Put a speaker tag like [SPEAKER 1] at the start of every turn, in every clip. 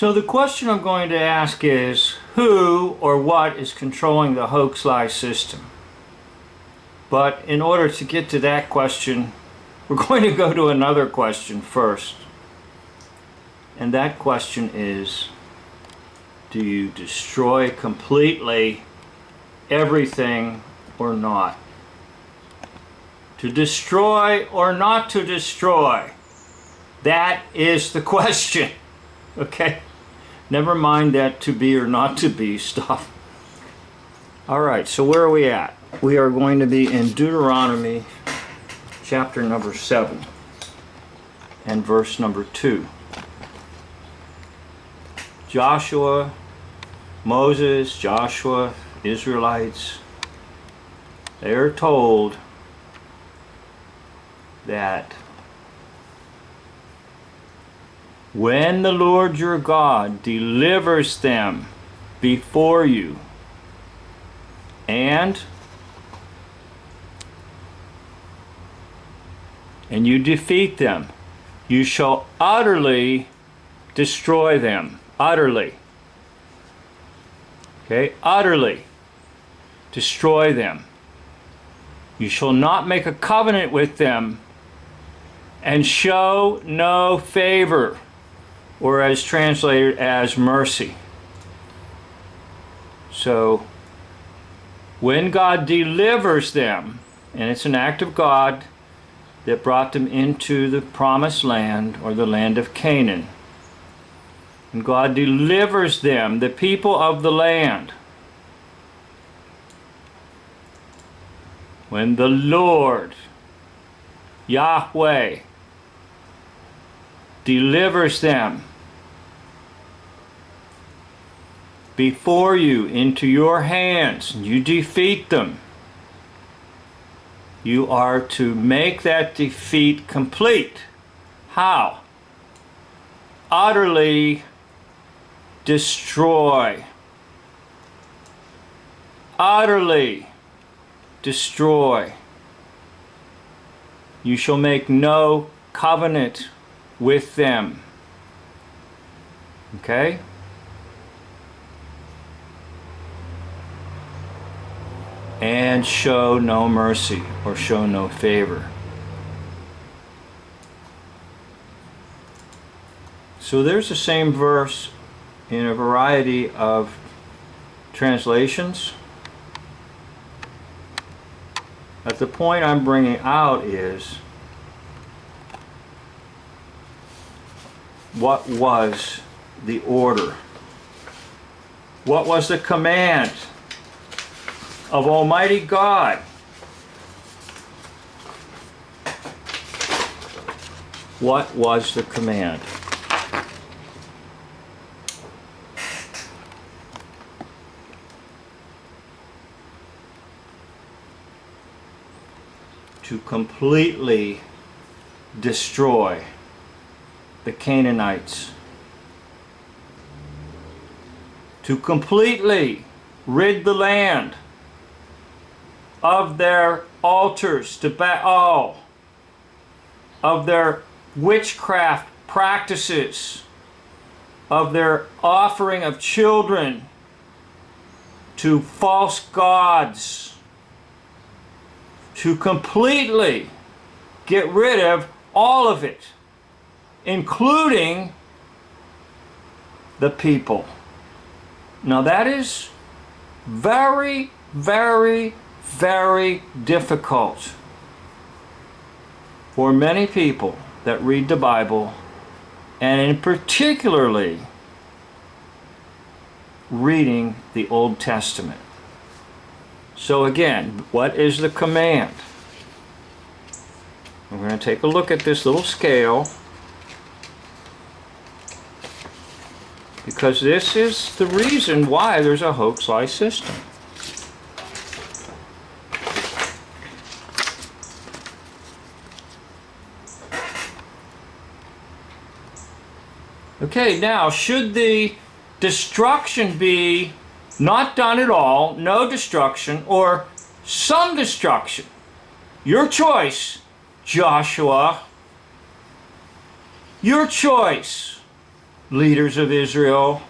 [SPEAKER 1] So the question I'm going to ask is, who or what is controlling the Hoax-Lie system? But in order to get to that question, we're going to go to another question first. And that question is, do you destroy completely everything or not? To destroy or not to destroy? That is the question. Okay? Never mind that to be or not to be stuff. Alright, so where are we at? We are going to be in Deuteronomy chapter number 7 and verse number 2. Joshua, Israelites, they are told that when the Lord your God delivers them before you and you defeat them, you shall utterly destroy them. Utterly. Okay? Utterly destroy them. You shall not make a covenant with them and show no favor, or as translated as mercy. So when God delivers them, and it's an act of God that brought them into the promised land, or the land of Canaan, and God delivers them, the people of the land, when the Lord, Yahweh, delivers them before you into your hands, and you defeat them, you are to make that defeat complete. How? Utterly destroy. Utterly destroy. You shall make no covenant with them. Okay? And show no mercy, or show no favor. So there's the same verse in a variety of translations. But the point I'm bringing out is, what was the order? What was the command of Almighty God? What was the command? To completely destroy the Canaanites. To completely rid the land of their altars to Baal, of their witchcraft practices, of their offering of children to false gods, to completely get rid of all of it, including the people. Now that is very, very, very difficult for many people that read the Bible, and in particularly reading the Old Testament. So again, what is the command? We're going to take a look at this little scale, because this is the reason why there's a hoax-lie system. Okay, now, should the destruction be not done at all, no destruction, or some destruction? Your choice, Joshua. Your choice. leaders of Israel?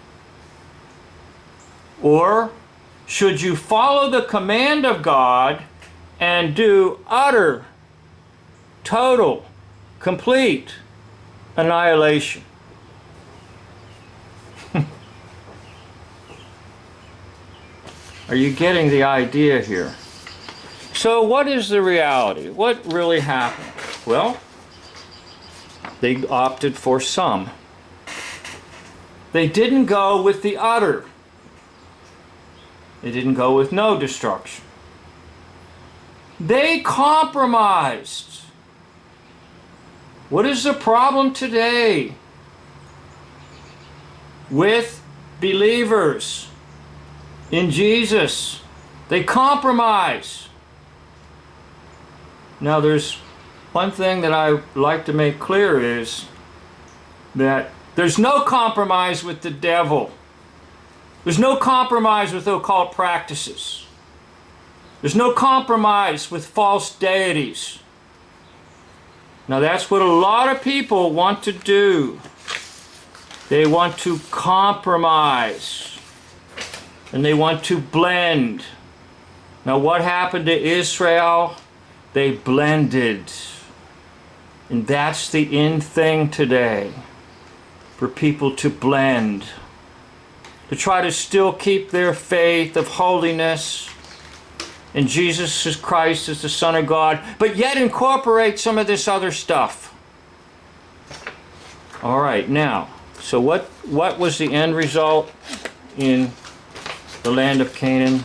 [SPEAKER 1] Or should you follow the command of God and do utter, total, complete annihilation? Are you getting the idea here? So what is the reality? What really happened? Well, they opted for some. They didn't go with the utter. They didn't go with no destruction. They compromised. What is the problem today with believers in Jesus? They compromise. Now there's one thing that I like to make clear is that there's no compromise with the devil. There's no compromise with occult practices. There's no compromise with false deities. Now that's what a lot of people want to do. They want to compromise. And they want to blend. Now what happened to Israel? They blended. And that's the in thing today. For people to blend. To try to still keep their faith of holiness in Jesus Christ as the Son of God, but yet incorporate some of this other stuff. All right, now, so what was the end result in the land of Canaan?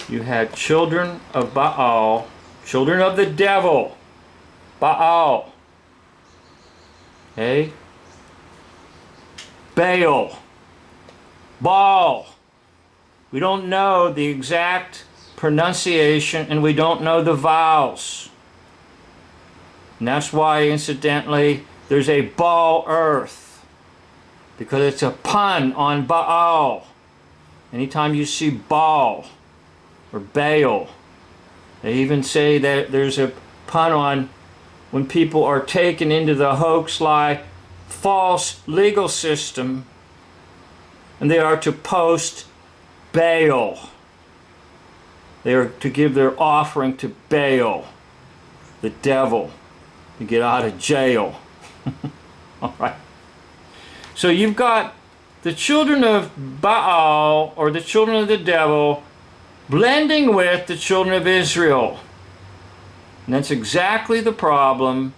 [SPEAKER 1] You had children of Baal, children of the devil, Baal, okay? Baal. We don't know the exact pronunciation and we don't know the vowels. And that's why, incidentally, there's a Baal earth. Because it's a pun on Baal. Anytime you see Baal or Baal, they even say that there's a pun on when people are taken into the Hoax-Lie false legal system and they are to post Baal. They are to give their offering to Baal, the devil, to get out of jail. All right. So you've got the children of Baal, or the children of the devil, blending with the children of Israel. And that's exactly the problem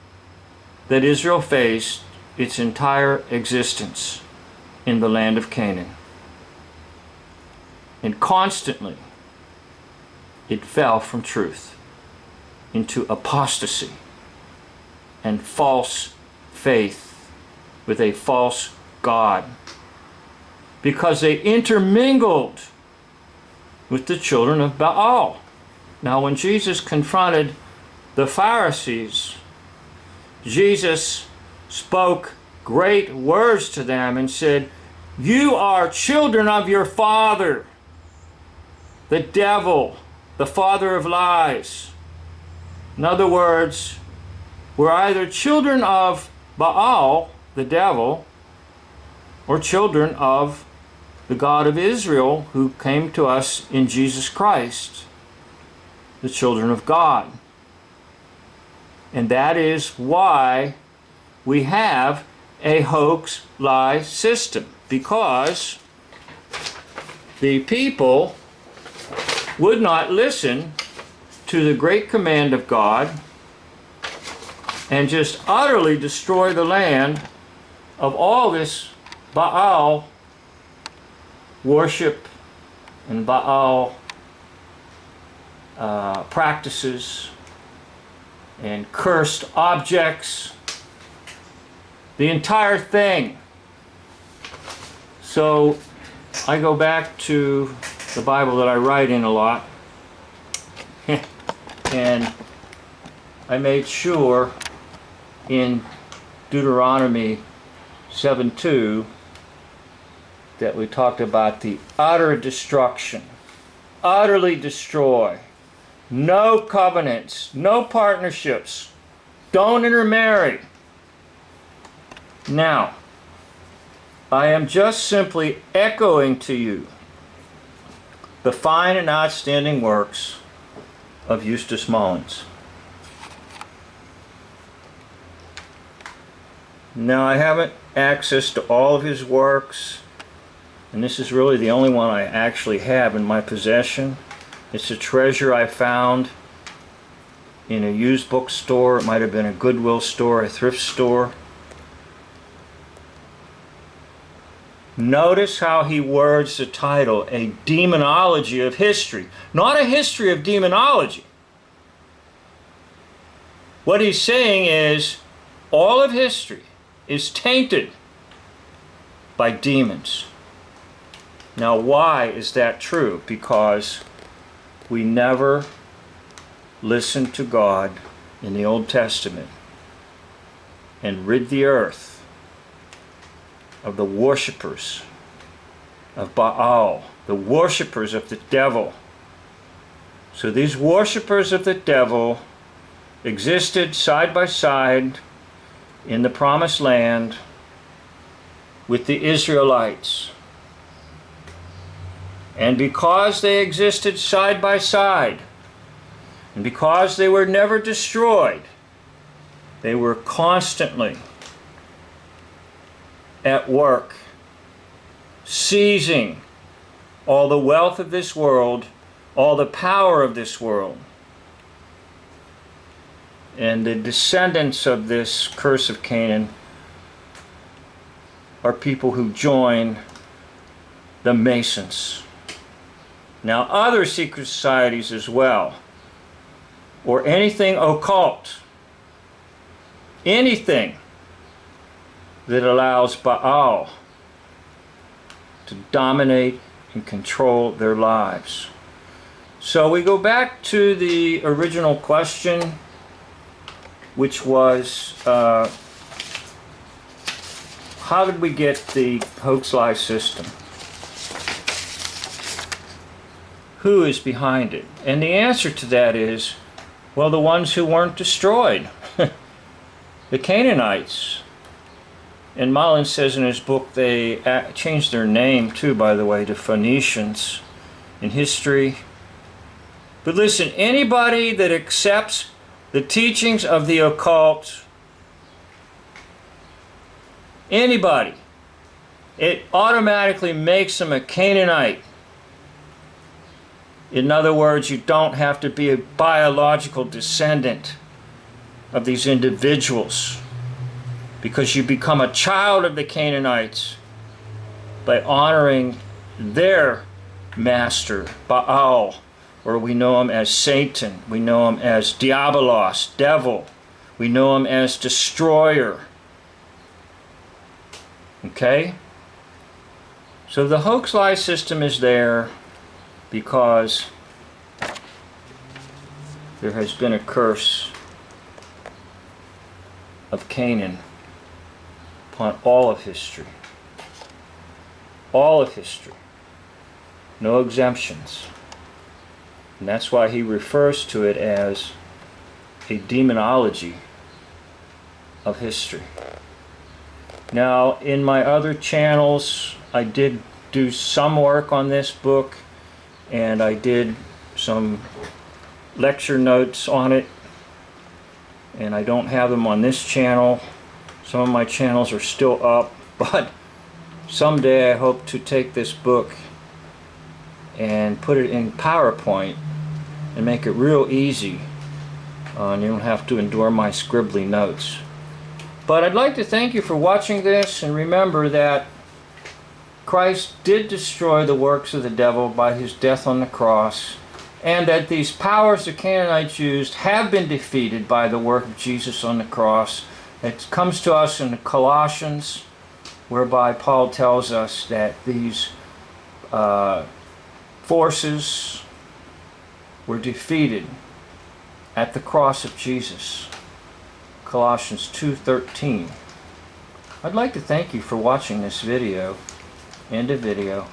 [SPEAKER 1] that Israel faced its entire existence in the land of Canaan. And constantly it fell from truth into apostasy and false faith with a false God, because they intermingled with the children of Baal. Now when Jesus confronted the Pharisees, Jesus spoke great words to them and said, "You are children of your father, the devil, the father of lies." In other words, we're either children of Baal, the devil, or children of the God of Israel who came to us in Jesus Christ, the children of God. And that is why we have a hoax-lie system, because the people would not listen to the great command of God and just utterly destroy the land of all this Baal worship and Baal practices and cursed objects, the entire thing. So I go back to the Bible that I write in a lot, and I made sure in Deuteronomy 7:2 that we talked about the utter destruction, utterly destroy, no covenants, no partnerships, don't intermarry. Now, I am just simply echoing to you the fine and outstanding works of Eustace Mullins. Now, I haven't access to all of his works, and this is really the only one I actually have in my possession. It's a treasure I found in a used bookstore. It might have been a Goodwill store, a thrift store. Notice how he words the title, A Demonology of History. Not a history of demonology. What he's saying is all of history is tainted by demons. Now, why is that true? Because we never listened to God in the Old Testament and rid the earth of the worshipers of Baal, the worshipers of the devil. So these worshipers of the devil existed side by side in the Promised Land with the Israelites. And because they existed side by side, and because they were never destroyed, they were constantly at work, seizing all the wealth of this world, all the power of this world. And the descendants of this curse of Canaan are people who join the Masons. Now, other secret societies as well, or anything occult, anything that allows Baal to dominate and control their lives. So we go back to the original question, which was, how did we get the Hoax-Lie system? Who is behind it? And the answer to that is, well, the ones who weren't destroyed. The Canaanites. And Mullins says in his book they changed their name too, by the way, to Phoenicians in history. But listen, anybody that accepts the teachings of the occult, anybody, it automatically makes them a Canaanite. In other words, you don't have to be a biological descendant of these individuals, because you become a child of the Canaanites by honoring their master, Baal, or we know him as Satan, we know him as Diabolos, devil, we know him as destroyer. Okay? So the Hoax-Lie system is there because there has been a curse of Canaan upon all of history. All of history. No exemptions. And that's why he refers to it as a demonology of history. Now, in my other channels, I did do some work on this book, and I did some lecture notes on it, and I don't have them on this channel. Some of my channels are still up, but someday I hope to take this book and put it in PowerPoint and make it real easy, and you don't have to endure my scribbly notes. But I'd like to thank you for watching this, and remember that Christ did destroy the works of the devil by his death on the cross, and that these powers the Canaanites used have been defeated by the work of Jesus on the cross. It comes to us in Colossians, whereby Paul tells us that these forces were defeated at the cross of Jesus. Colossians 2:13. I'd like to thank you for watching this video. End of video.